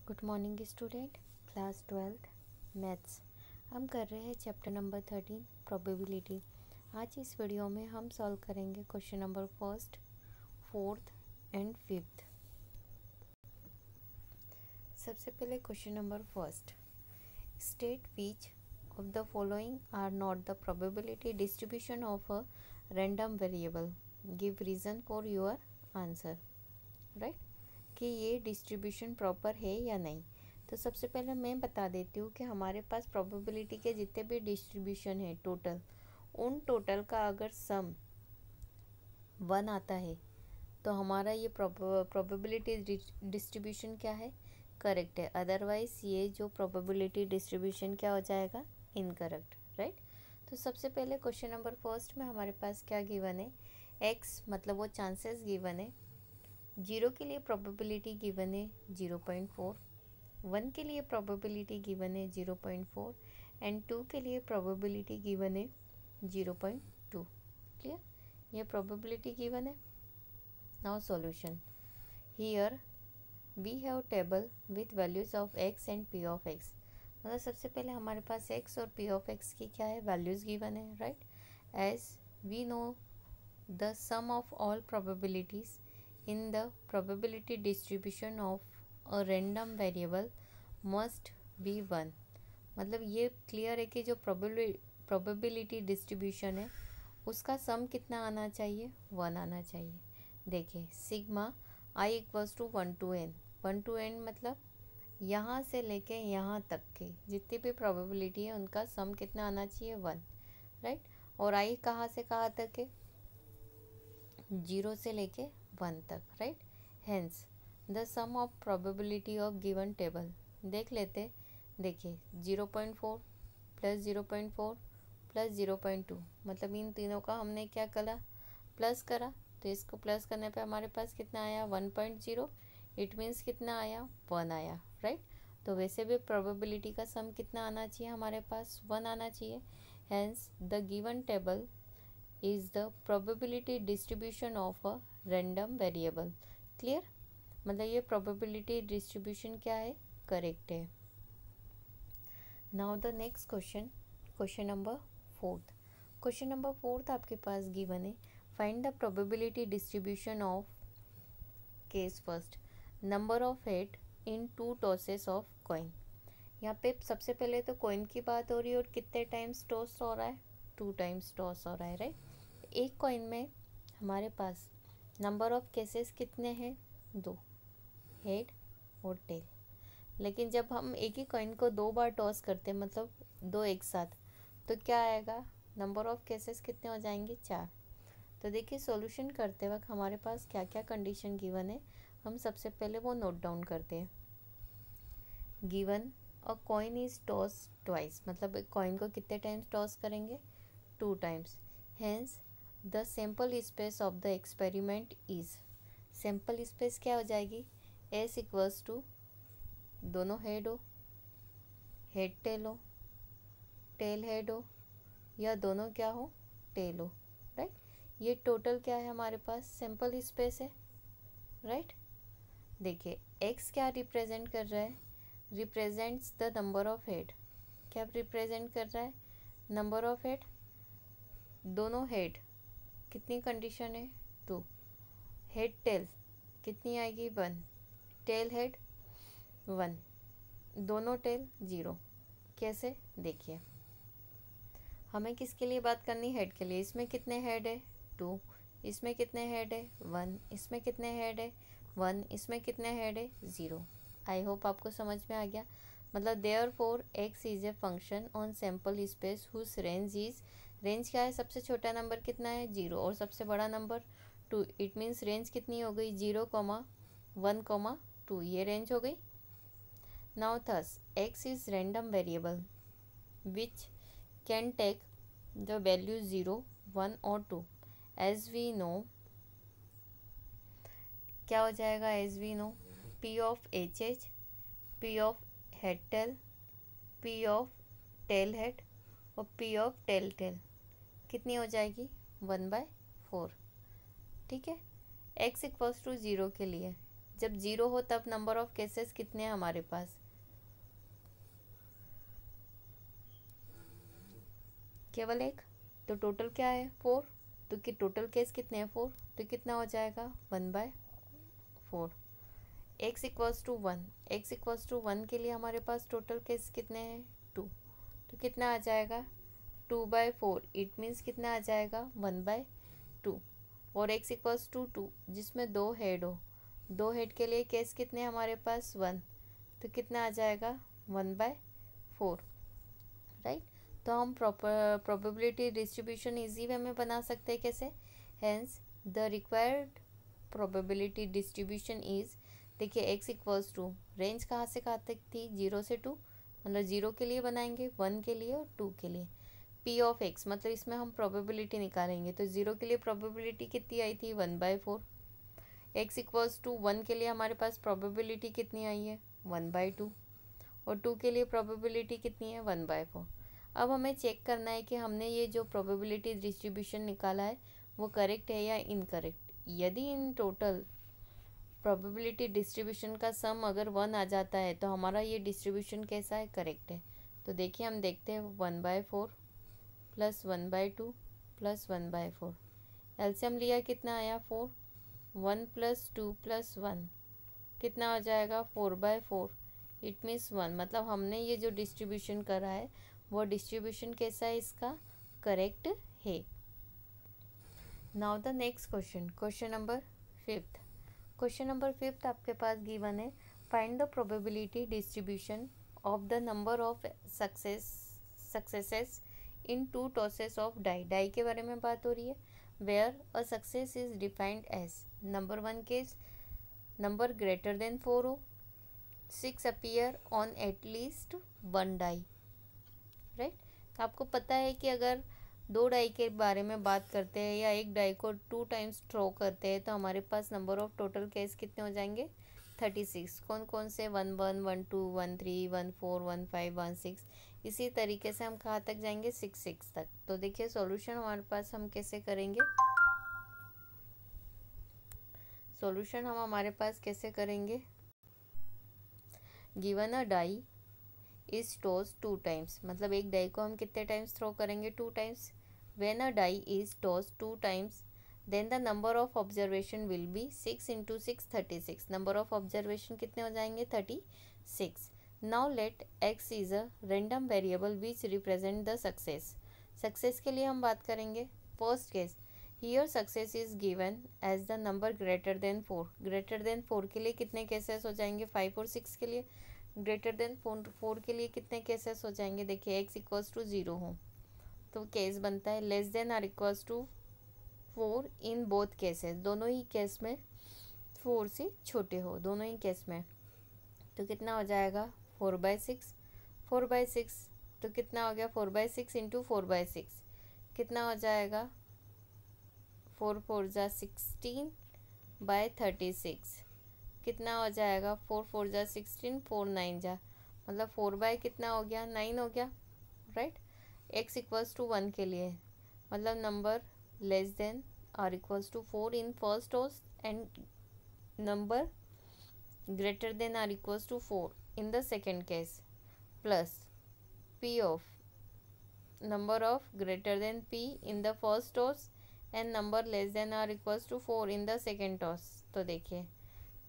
Good morning student, class 12th maths. हम कर रहे हैं चैप्टर नंबर 13 प्रोबेबिलिटी। आज इस वीडियो में हम सॉल्व करेंगे question number first, fourth and fifth. सबसे पहले question number first, state which of the following are not the probability distribution of a random variable, give reason for your answer. Right, कि ये distribution proper है या नहीं। तो सबसे पहले मैं बता देती हूँ कि हमारे पास प्रोबेबिलिटी के जितने भी डिस्ट्रीब्यूशन है टोटल, उन टोटल का अगर सम 1 आता है तो हमारा ये प्रोबेबिलिटी डिस्ट्रीब्यूशन क्या है, करेक्ट है। अदरवाइज ये जो प्रोबेबिलिटी डिस्ट्रीब्यूशन क्या हो जाएगा, इनकरेक्ट। राइट, तो सबसे पहले क्वेश्चन नंबर फर्स्ट में हमारे पास क्या गिवन है, एक्स मतलब वो चांसेस गिवन है। 0 के लिए प्रोबेबिलिटी गिवन है 0.4, 1 के लिए प्रोबेबिलिटी गिवन है 0.4 एंड 2 के लिए प्रोबेबिलिटी गिवन है 0.2। क्लियर, ये प्रोबेबिलिटी गिवन है। Now solution, here we have table with values of X and P of X. मतलब सबसे पहले हमारे पास एक्स और पी ऑफ एक्स की क्या है, वैल्यूज गिवन है। Right, as we know the sum of all probabilities in the probability distribution of a random variable must be 1। मतलब ये क्लियर है कि जो probability distribution है उसका सम कितना आना चाहिए, 1 आना चाहिए। देखिए sigma i equals to 1 to n, 1 to n मतलब यहाँ से लेके यहाँ तक के जितनी भी probability है उनका सम कितना आना चाहिए, 1। राइट, और i कहाँ से कहाँ तक है, 0 से लेके 1 तक। Right, hence the sum of probability of given table देख लेते। देखिए 0.4 प्लस 0.4 प्लस 0.2, मतलब इन तीनों का हमने क्या करा, प्लस करा। तो इसको प्लस करने पे हमारे पास कितना आया, 1.0। इट मीन्स कितना आया, 1 आया। राइट, तो वैसे भी प्रोबेबिलिटी का सम कितना आना चाहिए, हमारे पास 1 आना चाहिए। Hence the given table is the probability distribution of a random variable। Clear, मतलब ये probability distribution क्या है, करेक्ट है। Now the next question, question number fourth. Question number fourth आपके पास गिवन है, find the probability distribution of case first, number of head in 2 tosses of coin. यहाँ पे सबसे पहले तो कॉइन की बात हो रही है और कितने टाइम्स टॉस हो रहा है, 2 टाइम्स टॉस हो रहा है। राइट, एक कॉइन में हमारे पास नंबर ऑफ केसेस कितने हैं, 2, हेड और टेल। लेकिन जब हम एक ही कॉइन को 2 बार टॉस करते हैं, मतलब 2 एक साथ, तो क्या आएगा, नंबर ऑफ केसेस कितने हो जाएंगे, 4। तो देखिए सॉल्यूशन करते वक्त हमारे पास क्या क्या कंडीशन गिवन है, हम सबसे पहले वो नोट डाउन करते हैं। Given a coin is toss twice, मतलब कॉइन को कितने टाइम्स टॉस करेंगे, 2 times. Hence the sample space of the experiment is, sample space क्या हो जाएगी, एस इक्वल्स टू दोनों हेड हो, हेड टेल हो, टेल हेड हो, या दोनों क्या हो, टेल हो। राइट, ये टोटल क्या है हमारे पास, सैम्पल स्पेस है। राइट, देखिए एक्स क्या रिप्रेजेंट कर रहा है, represents the number of head. क्या रिप्रेजेंट कर रहा है, नंबर ऑफ हेड। दोनों हेड कितनी कंडीशन है, 2। हेड टेल कितनी आएगी, 1। टेल हेड 1, दोनों टेल 0। कैसे, देखिए हमें किसके लिए बात करनी, हेड के लिए। इसमें कितने हेड है, 2। इसमें कितने हेड है, 1। इसमें कितने हेड है, 1। इसमें कितने हेड है, 0। आई होप आपको समझ में आ गया। मतलब therefore X is a function on sample space whose range is, range क्या है, सबसे छोटा नंबर कितना है, 0, और सबसे बड़ा नंबर 2। इट मीन्स रेंज कितनी हो गई, 0, 1, 2, ये रेंज हो गई। Now thus X is random variable which can take the value 0, 1 और 2। एज वी नो क्या हो जाएगा, as we know P of H H, P of head tail, P of tail head और पी ऑफ टेल टेल कितनी हो जाएगी, 1/4। ठीक है, x इक्वल्स टू 0 के लिए जब 0 हो तब नंबर ऑफ केसेस कितने हैं हमारे पास? केवल एक। तो टोटल क्या है? 4। तो कि टोटल केस कितने हैं? 4। तो कितना हो जाएगा? 1/4। x equals to 1, x equals to 1 के लिए हमारे पास टोटल केस कितने हैं? 2। तो कितना आ जाएगा? 2/4। इट मीन्स कितना आ जाएगा? 1/2। और x इक्वल्स टू 2 जिसमें 2 हेड हो, 2 हेड के लिए केस कितने हैं हमारे पास? 1। तो कितना आ जाएगा? 1/4, राइट। तो हम प्रोबेबिलिटी डिस्ट्रीब्यूशन इजी वे में बना सकते हैं। कैसे? Hence the required probability distribution is, देखिए x इक्वल्स टू, रेंज कहाँ से कहाँ तक थी? 0 से 2, मतलब 0 के लिए बनाएंगे, 1 के लिए और 2 के लिए। p ऑफ x, मतलब इसमें हम प्रोबेबिलिटी निकालेंगे। तो 0 के लिए प्रोबेबिलिटी कितनी आई थी? 1/4। x इक्वल्स टू 1 के लिए हमारे पास प्रोबेबिलिटी कितनी आई है? 1/2। और 2 के लिए प्रोबेबिलिटी कितनी है? 1/4। अब हमें चेक करना है कि हमने ये जो प्रोबेबिलिटी डिस्ट्रीब्यूशन निकाला है वो करेक्ट है या इनकरेक्ट। यदि इन टोटल प्रोबेबिलिटी डिस्ट्रीब्यूशन का सम अगर 1 आ जाता है तो हमारा ये डिस्ट्रीब्यूशन कैसा है? करेक्ट है। तो देखिए हम देखते हैं 1/4 प्लस 1/2 प्लस 1/4। एलसीएम लिया कितना आया? 4। 1 प्लस 2 प्लस 1 कितना हो जाएगा? 4/4। इट मीन्स 1, मतलब हमने ये जो डिस्ट्रीब्यूशन करा है वो डिस्ट्रीब्यूशन कैसा है? इसका करेक्ट है। Now the next question, question number 5। Question number 5 आपके पास गिवन है, find the probability distribution of the number of successes in 2 tosses of die. Die के बारे में बात हो रही है। Where a success is defined as, number 1 केस, नंबर ग्रेटर देन 4 हो, 6 appear on at least 1 die, right. तो आपको पता है कि अगर 2 डाई के बारे में बात करते हैं या एक डाई को 2 टाइम्स थ्रो करते हैं तो हमारे पास नंबर ऑफ टोटल केस कितने हो जाएंगे? 36। कौन कौन से? 1 1 1 2 1 3 1 4 1 5 1 6। इसी तरीके से हम कहाँ तक जाएंगे? 6 6 तक। तो देखिए सॉल्यूशन हमारे पास हम कैसे करेंगे? सॉल्यूशन हम हमारे पास कैसे करेंगे? Given a die is toss 2 times, मतलब एक डाई को हम कितने टाइम्स थ्रो करेंगे? 2 times. When a die is toss 2 times then the number of observation will be 6 into 6 36। Number of observation कितने हो जाएंगे? 36। Now let x is a random variable which represent the success. Success के लिए हम बात करेंगे। First case, here success is given as the number greater than 4। Greater than 4 के लिए कितने केसेस हो जाएंगे? 5 और 6 के लिए। ग्रेटर देन 4 के लिए कितने केसेस हो जाएंगे? देखिए x इक्वल्स टू 0 हो तो केस बनता है less than or equals to 4 in both cases, दोनों ही केस में 4 से छोटे हो, दोनों ही केस में। तो कितना हो जाएगा? 4/6। 4/6 तो कितना हो गया? 4/6 इंटू 4/6 कितना हो जाएगा? 4 4 जा 16/36 कितना हो जाएगा? 4 4 जा 16, 4 9 जा, मतलब 4 बाय कितना हो गया? 9 हो गया, राइट। x इक्वल्स टू 1 के लिए, मतलब number less than or equals to 4 in first toss and number greater than or equals to 4 in the second case, plus p of number of greater than p in the first toss and number less than or equals to 4 in the second toss. तो देखिए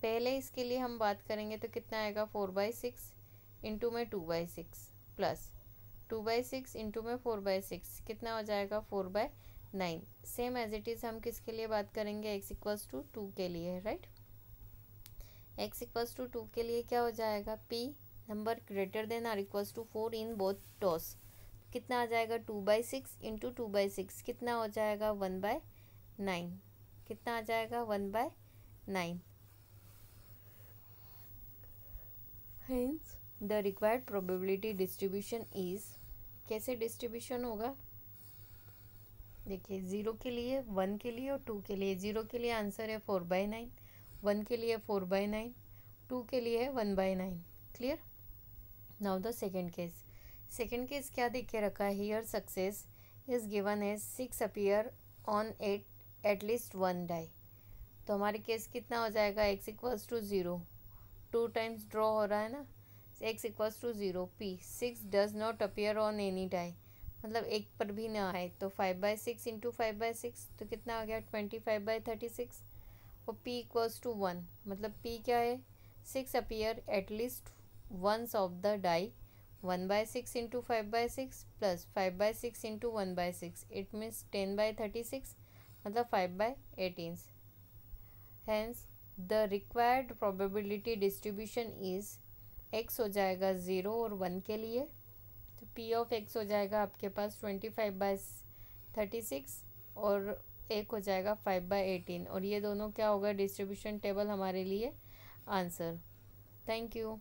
पहले इसके लिए हम बात करेंगे तो कितना आएगा? 4/6 इंटू में 2/6 प्लस 2/6 इंटू में 4/6 कितना हो जाएगा? 4/9। सेम एज इट इज़ हम किसके लिए बात करेंगे? x इक्वल्स टू 2 के लिए, राइट। x इक्वल्स टू 2 के लिए क्या हो जाएगा? p number greater than or equals to 4 in both toss कितना आ जाएगा? 2/6 इंटू 2/6 कितना हो जाएगा? 1/9। कितना आ जाएगा? 1/9। Hence the required probability distribution is, कैसे डिस्ट्रीब्यूशन होगा? देखिए 0 के लिए, 1 के लिए और 2 के लिए। 0 के लिए आंसर है 4/9, 1 के लिए 4/9, 2 के लिए है 1/9। Clear? Now the second case. Second case क्या देख के रखा है? Here success is given as 6 appear on at least 1 die. तो हमारे केस कितना हो जाएगा, x इक्वल्स टू 0, 2 टाइम्स ड्रॉ हो रहा है ना, x इक्वल्स टू 0, p 6 does not appear on any die, मतलब एक पर भी ना आए, तो 5/6 इंटू 5/6 तो कितना आ गया 25/36, और p इक्वल्स टू 1, मतलब p क्या है, 6 appear at least once of the die, 1/6 into 5/6 प्लस 5/6 इंटू 1/6, इट मीन्स 10/36, मतलब 5/18, hence the required probability distribution is, x हो जाएगा 0 और 1 के लिए, तो p ऑफ x हो जाएगा आपके पास 25/36 और एक हो जाएगा 5/18, और ये दोनों क्या होगा डिस्ट्रीब्यूशन टेबल हमारे लिए आंसर। Thank you.